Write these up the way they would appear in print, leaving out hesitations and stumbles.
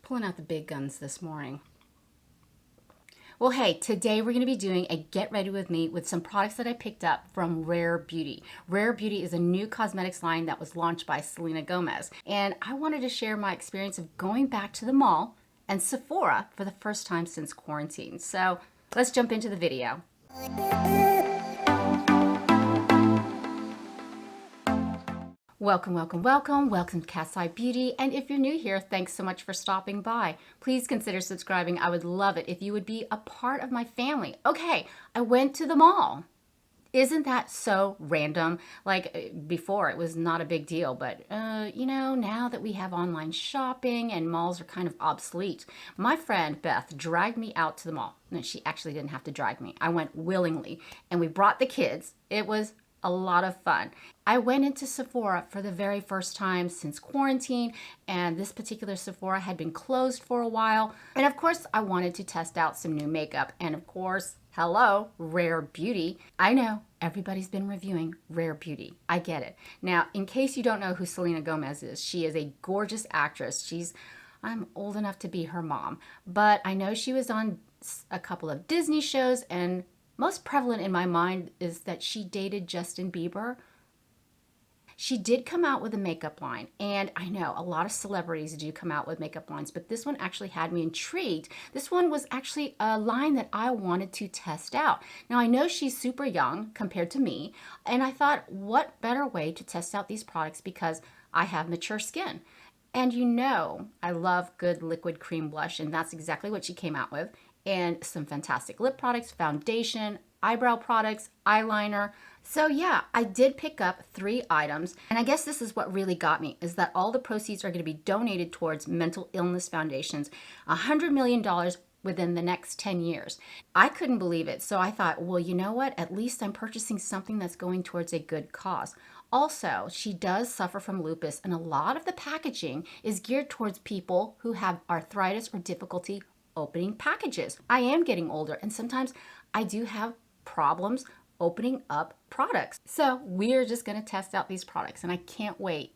Pulling out the big guns this morning. Well, hey, today we're going to be doing a get ready with me with some products that I picked up from Rare Beauty. Rare Beauty is a new cosmetics line that was launched by Selena Gomez. And I wanted to share my experience of going back to the mall and Sephora for the first time since quarantine. So let's jump into the video. Welcome to Cat's Eye Beauty, and if you're new here, thanks so much for stopping by. Please consider subscribing. I would love it if you would be a part of my family. Okay, I went to the mall. Isn't that so random? Like before, it was not a big deal, but now that we have online shopping and malls are kind of obsolete, my friend Beth dragged me out to the mall. No, she actually didn't have to drag me. I went willingly, and we brought the kids. It was a lot of fun. I went into Sephora for the very first time since quarantine, and this particular Sephora had been closed for a while. And of course, I wanted to test out some new makeup. And of course, hello, Rare Beauty. I know everybody's been reviewing Rare Beauty. I get it. Now, in case you don't know who Selena Gomez is, she is a gorgeous actress. I'm old enough to be her mom, but I know she was on a couple of Disney shows, and most prevalent in my mind is that she dated Justin Bieber. She did come out with a makeup line, and I know a lot of celebrities do come out with makeup lines, but this one actually had me intrigued. This one was actually a line that I wanted to test out. Now, I know she's super young compared to me, and I thought, what better way to test out these products because I have mature skin. And I love good liquid cream blush, and that's exactly what she came out with. And some fantastic lip products, foundation, eyebrow products, eyeliner. So yeah, I did pick up 3 items. And I guess this is what really got me, is that all the proceeds are going to be donated towards mental illness foundations, $100 million within the next 10 years. I couldn't believe it. So I thought, well, you know what? At least I'm purchasing something that's going towards a good cause. Also, she does suffer from lupus, and a lot of the packaging is geared towards people who have arthritis or difficulty opening packages. I am getting older, and sometimes I do have problems opening up products. So we're just going to test out these products, and I can't wait.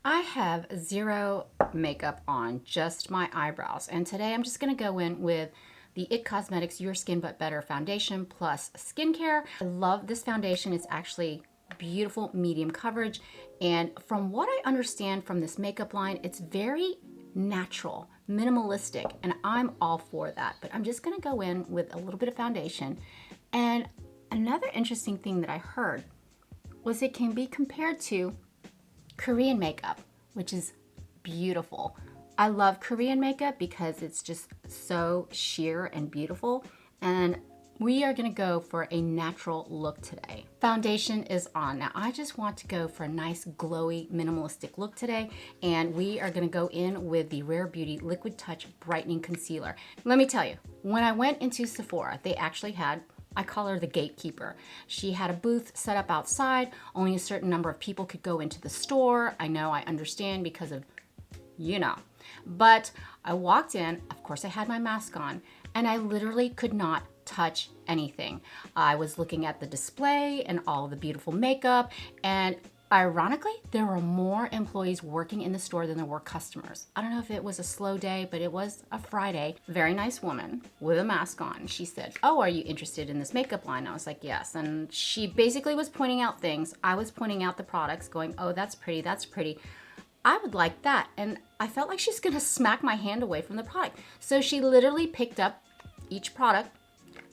I have zero makeup on, just my eyebrows. And today I'm just going to go in with the IT Cosmetics Your Skin But Better Foundation Plus Skincare. I love this foundation. It's actually beautiful medium coverage. And from what I understand from this makeup line, it's very natural, minimalistic, and I'm all for that. But I'm just going to go in with a little bit of foundation. And another interesting thing that I heard was it can be compared to Korean makeup, which is beautiful. I love Korean makeup because it's just so sheer and beautiful. And we are going to go for a natural look today. Foundation is on. Now, I just want to go for a nice, glowy, minimalistic look today. And we are going to go in with the Rare Beauty Liquid Touch Brightening Concealer. Let me tell you, when I went into Sephora, they actually had, I call her the gatekeeper. She had a booth set up outside. Only a certain number of people could go into the store. I know, I understand because of, But I walked in, of course I had my mask on, and I literally could not touch anything. I was looking at the display and all the beautiful makeup, and ironically, there were more employees working in the store than there were customers. I don't know if it was a slow day, but it was a Friday. Very nice woman with a mask on. She said, "Oh, are you interested in this makeup line?" I was like, "Yes." And she basically was pointing out things. I was pointing out the products, going, "Oh, that's pretty, that's pretty. I would like that." And I felt like she's gonna smack my hand away from the product. So she literally picked up each product,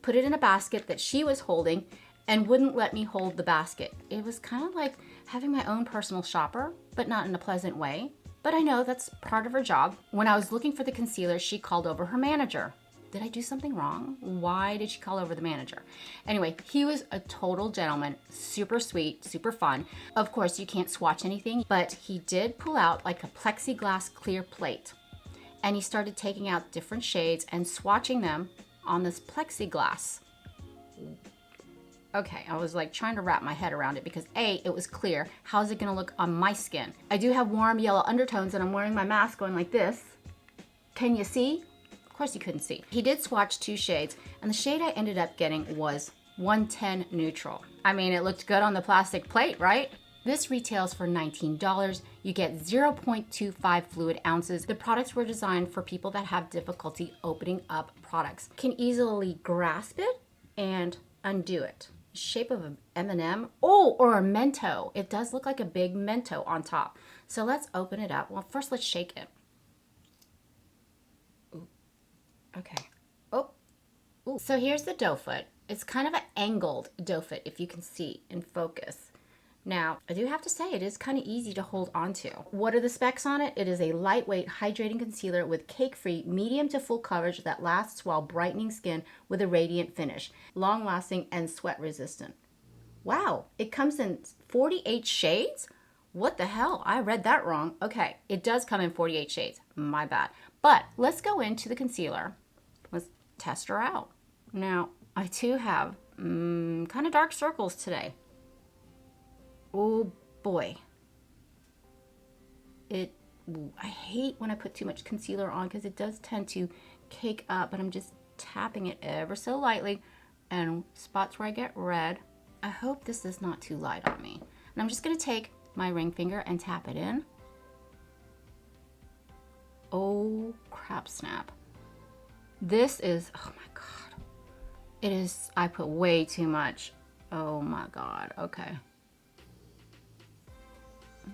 put it in a basket that she was holding, and wouldn't let me hold the basket. It was kind of like having my own personal shopper, but not in a pleasant way. But I know that's part of her job. When I was looking for the concealer, she called over her manager. Did I do something wrong? Why did she call over the manager? Anyway, he was a total gentleman, super sweet, super fun. Of course, you can't swatch anything, but he did pull out like a plexiglass clear plate. And he started taking out different shades and swatching them on this plexiglass. Okay, I was like trying to wrap my head around it because A, it was clear. How's it gonna look on my skin? I do have warm yellow undertones and I'm wearing my mask going like this. Can you see? Of course you couldn't see. He did swatch 2 shades, and the shade I ended up getting was 110 Neutral. I mean, it looked good on the plastic plate, right? This retails for $19. You get 0.25 fluid ounces. The products were designed for people that have difficulty opening up products. Can easily grasp it and undo it. Shape of an M&M. Oh, or a Mento. It does look like a big Mento on top. So let's open it up. Well, first let's shake it. Ooh. Okay. Oh. Ooh. So here's the doe foot. It's kind of an angled doe foot, if you can see in focus. Now, I do have to say, it is kind of easy to hold onto. What are the specs on it? It is a lightweight hydrating concealer with cake-free medium to full coverage that lasts while brightening skin with a radiant finish, long-lasting and sweat-resistant. Wow, it comes in 48 shades? What the hell? I read that wrong. Okay, it does come in 48 shades. My bad. But let's go into the concealer. Let's test her out. Now, I too have kind of dark circles today. Oh boy. I hate when I put too much concealer on because it does tend to cake up, but I'm just tapping it ever so lightly, and spots where I get red. I hope this is not too light on me. And I'm just gonna take my ring finger and tap it in. Oh crap snap. This is, oh my God. It is, I put way too much. Oh my God, okay.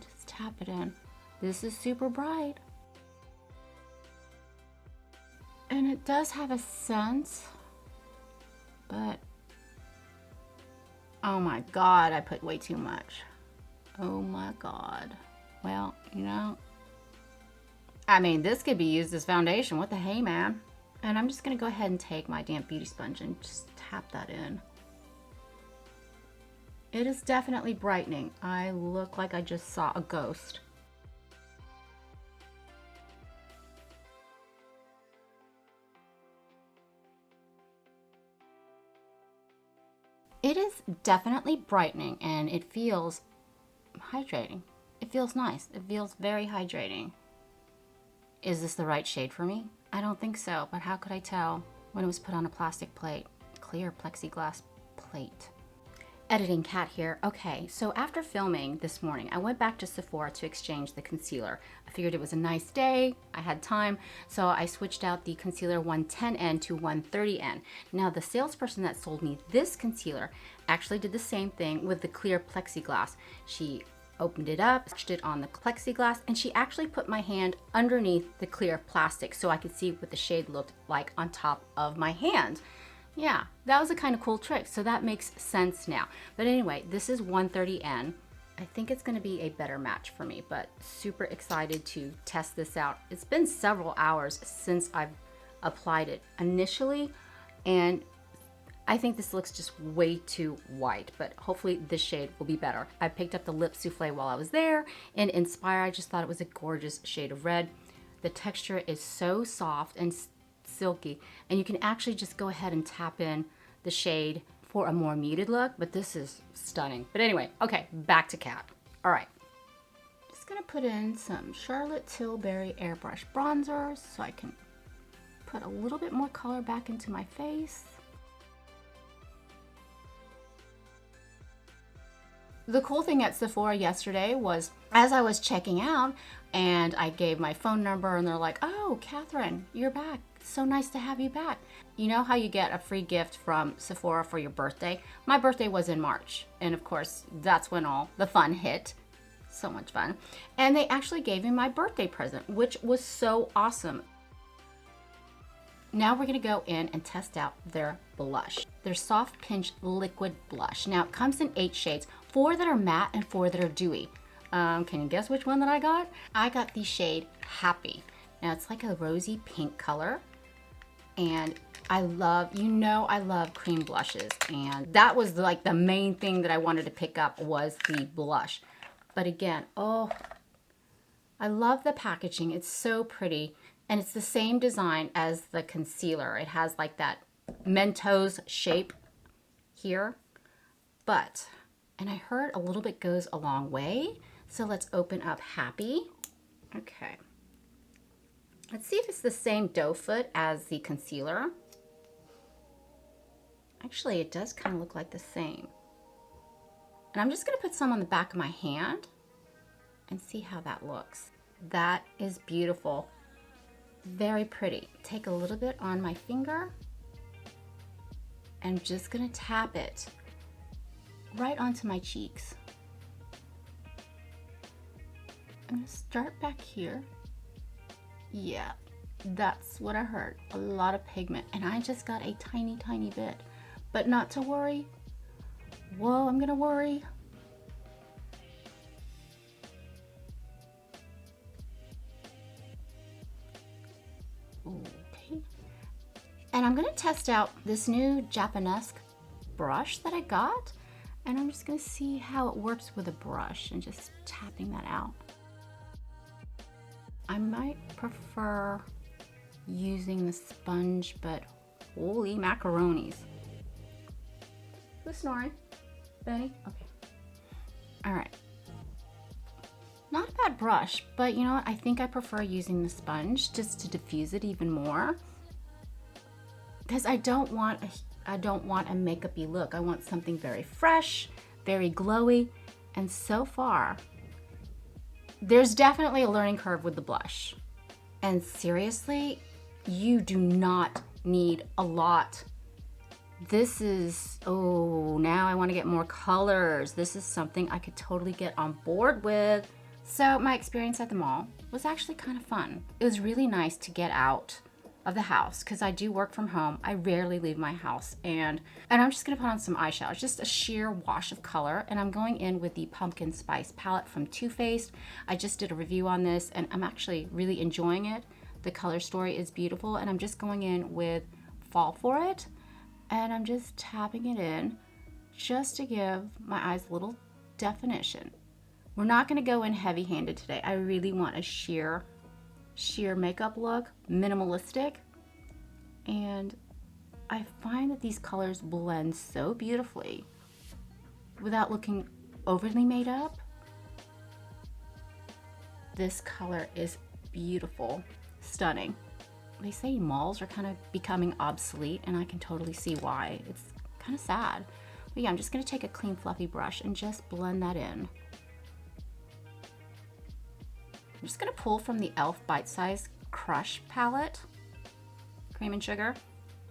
Just tap it in. This is super bright. And it does have a scent, but oh my God, I put way too much. Oh my God. Well, you know, I mean, this could be used as foundation. What the hey, man? And I'm just gonna go ahead and take my damp beauty sponge and just tap that in. It is definitely brightening. I look like I just saw a ghost. It is definitely brightening and it feels hydrating. It feels nice. It feels very hydrating. Is this the right shade for me? I don't think so, but how could I tell when it was put on a plastic plate? Clear plexiglass plate. Editing Cat here. Okay, so after filming this morning, I went back to Sephora to exchange the concealer. I figured it was a nice day, I had time, so I switched out the concealer 110N to 130N. Now, the salesperson that sold me this concealer actually did the same thing with the clear plexiglass. She opened it up, touched it on the plexiglass, and she actually put my hand underneath the clear plastic so I could see what the shade looked like on top of my hand. Yeah, that was a kind of cool trick, so that makes sense now. But anyway, this is 130N. I think it's gonna be a better match for me, but super excited to test this out. It's been several hours since I've applied it initially, and I think this looks just way too white, but hopefully this shade will be better. I picked up the Lip Souffle while I was there, and Inspire, I just thought it was a gorgeous shade of red. The texture is so soft and silky, and you can actually just go ahead and tap in the shade for a more muted look, but this is stunning. But anyway, okay, back to Cat. All right, just gonna put in some Charlotte Tilbury Airbrush bronzer so I can put a little bit more color back into my face. The cool thing at Sephora yesterday was, as I was checking out and I gave my phone number and they're like, oh, Catherine, you're back. So nice to have you back. You know how you get a free gift from Sephora for your birthday? My birthday was in March. And of course, that's when all the fun hit. So much fun. And they actually gave me my birthday present, which was so awesome. Now we're gonna go in and test out their blush. Their Soft Pinch Liquid Blush. Now it comes in 8 shades, 4 that are matte and 4 that are dewy. Can you guess which one that I got? I got the shade Happy. Now it's like a rosy pink color. And I love, you know, I love cream blushes. And that was like the main thing that I wanted to pick up was the blush. But again, oh, I love the packaging. It's so pretty. And it's the same design as the concealer. It has like that Mentos shape here. But, and I heard a little bit goes a long way. So let's open up Happy. Okay. Let's see if it's the same doe foot as the concealer. Actually, it does kind of look like the same. And I'm just gonna put some on the back of my hand and see how that looks. That is beautiful. Very pretty. Take a little bit on my finger and just gonna tap it right onto my cheeks. I'm gonna start back here. Yeah, that's what I heard. A lot of pigment, and I just got a tiny, tiny bit. But not to worry. Whoa, I'm gonna worry. Okay. And I'm gonna test out this new Japanese brush that I got, and I'm just gonna see how it works with a brush and just tapping that out. I might prefer using the sponge, but holy macaronis. Who's snoring? Benny? Okay. All right. Not a bad brush, but you know what? I think I prefer using the sponge just to diffuse it even more. Because I don't want a makeup-y look. I want something very fresh, very glowy, and so far, there's definitely a learning curve with the blush. And seriously, you do not need a lot. This is, oh, now I want to get more colors. This is something I could totally get on board with. So my experience at the mall was actually kind of fun. It was really nice to get out of the house because I do work from home. I rarely leave my house, and I'm just gonna put on some eyeshadow, just a sheer wash of color, and I'm going in with the Pumpkin Spice palette from Too Faced. I just did a review on this and I'm actually really enjoying it. The color story is beautiful, and I'm just going in with Fall for It, and I'm just tapping it in just to give my eyes a little definition. We're not gonna go in heavy-handed today. I really want a sheer makeup look, minimalistic, and I find that these colors blend so beautifully without looking overly made up. This color is beautiful, stunning. They say malls are kind of becoming obsolete, and I can totally see why. It's kind of sad. But yeah, I'm just gonna take a clean fluffy brush and just blend that in. I'm just gonna pull from the e.l.f. Bite Size Crush palette, Cream and Sugar.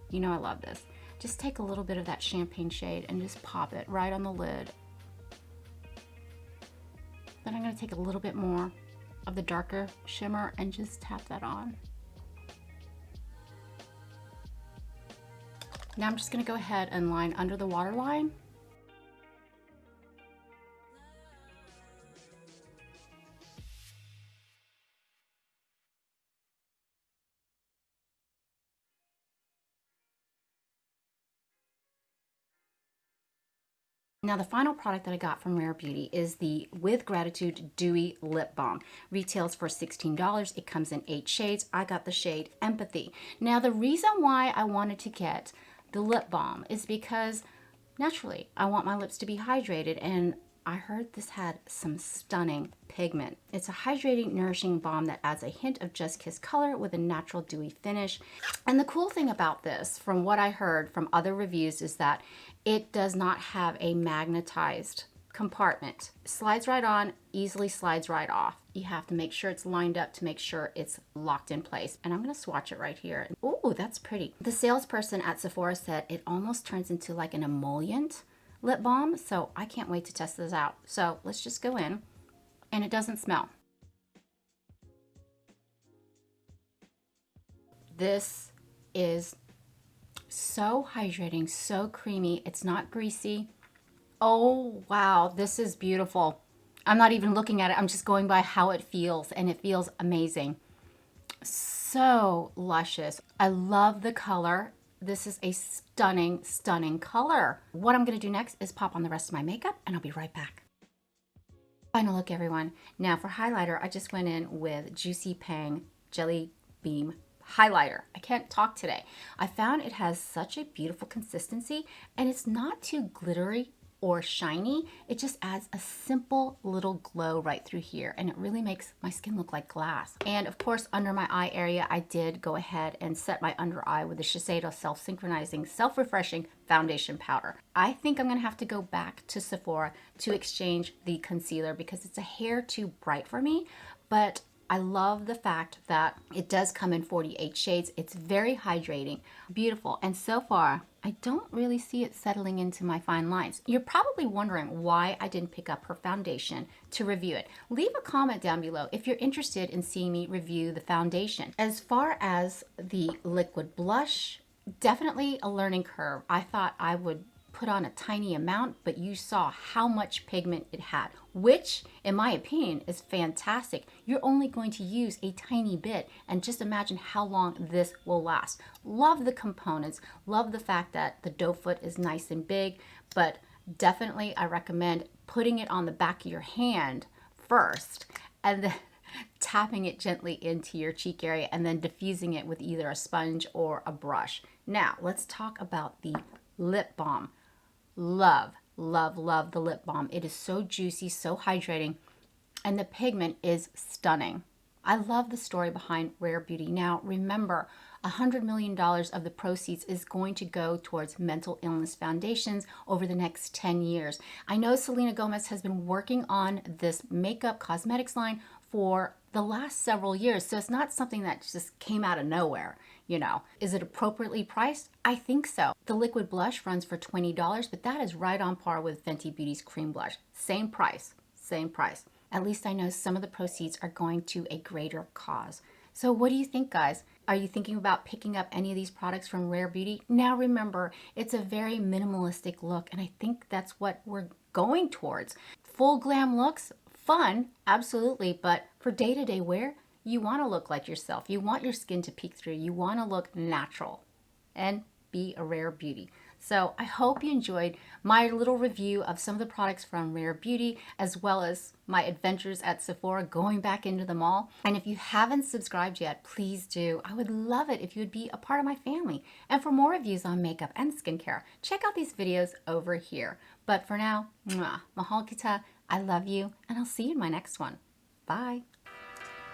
You know I love this. Just take a little bit of that champagne shade and just pop it right on the lid. Then I'm gonna take a little bit more of the darker shimmer and just tap that on. Now I'm just gonna go ahead and line under the waterline. Now the final product that I got from Rare Beauty is the With Gratitude Dewy Lip Balm. Retails for $16. It comes in 8 shades. I got the shade Empathy. Now the reason why I wanted to get the lip balm is because naturally I want my lips to be hydrated, and I heard this had some stunning pigment. It's a hydrating, nourishing balm that adds a hint of Just Kiss color with a natural dewy finish. And the cool thing about this, from what I heard from other reviews, is that it does not have a magnetized compartment. Slides right on, easily slides right off. You have to make sure it's lined up to make sure it's locked in place. And I'm gonna swatch it right here. Oh, that's pretty. The salesperson at Sephora said it almost turns into like an emollient lip balm, so I can't wait to test this out. So let's just go in, and it doesn't smell. This is so hydrating, so creamy. It's not greasy. Oh wow, this is beautiful. I'm not even looking at it, I'm just going by how it feels, and it feels amazing. So luscious. I love the color. This is a stunning, stunning color. What I'm gonna do next is pop on the rest of my makeup, and I'll be right back. Final look, everyone. Now for highlighter, I just went in with Juicy Pang Jelly Beam highlighter. I can't talk today. I found it has such a beautiful consistency, and it's not too glittery or shiny. It just adds a simple little glow right through here, and it really makes my skin look like glass. And of course, under my eye area, I did go ahead and set my under eye with the Shiseido self-synchronizing, self-refreshing foundation powder. I think I'm gonna have to go back to Sephora to exchange the concealer because it's a hair too bright for me, but I love the fact that it does come in 48 shades. It's very hydrating, beautiful, and so far, I don't really see it settling into my fine lines. You're probably wondering why I didn't pick up her foundation to review it. Leave a comment down below if you're interested in seeing me review the foundation. As far as the liquid blush, definitely a learning curve. I thought I would put on a tiny amount, but you saw how much pigment it had, which in my opinion is fantastic. You're only going to use a tiny bit, and just imagine how long this will last. Love the components, love the fact that the doe foot is nice and big, but definitely I recommend putting it on the back of your hand first and then tapping it gently into your cheek area and then diffusing it with either a sponge or a brush. Now let's talk about the lip balm. Love, love, love the lip balm. It is so juicy, so hydrating, and the pigment is stunning. I love the story behind Rare Beauty. Now, remember, $100 million of the proceeds is going to go towards mental illness foundations over the next 10 years. I know Selena Gomez has been working on this makeup cosmetics line for the last several years, so it's not something that just came out of nowhere, you know. Is it appropriately priced? I think so. The liquid blush runs for $20, but that is right on par with Fenty Beauty's cream blush. Same price, same price. At least I know some of the proceeds are going to a greater cause. So what do you think, guys? Are you thinking about picking up any of these products from Rare Beauty? Now remember, it's a very minimalistic look, and I think that's what we're going towards. Full glam looks, fun, absolutely, but for day-to-day wear, you want to look like yourself. You want your skin to peek through. You want to look natural and be a Rare Beauty. So I hope you enjoyed my little review of some of the products from Rare Beauty, as well as my adventures at Sephora going back into the mall. And if you haven't subscribed yet, please do. I would love it if you would be a part of my family. And for more reviews on makeup and skincare, check out these videos over here. But for now, mahal kita, I love you, and I'll see you in my next one. Bye.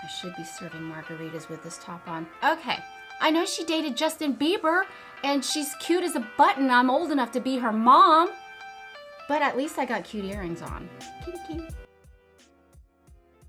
I should be serving margaritas with this top on. Okay, I know she dated Justin Bieber, and she's cute as a button. I'm old enough to be her mom. But at least I got cute earrings on. Kitty kitty.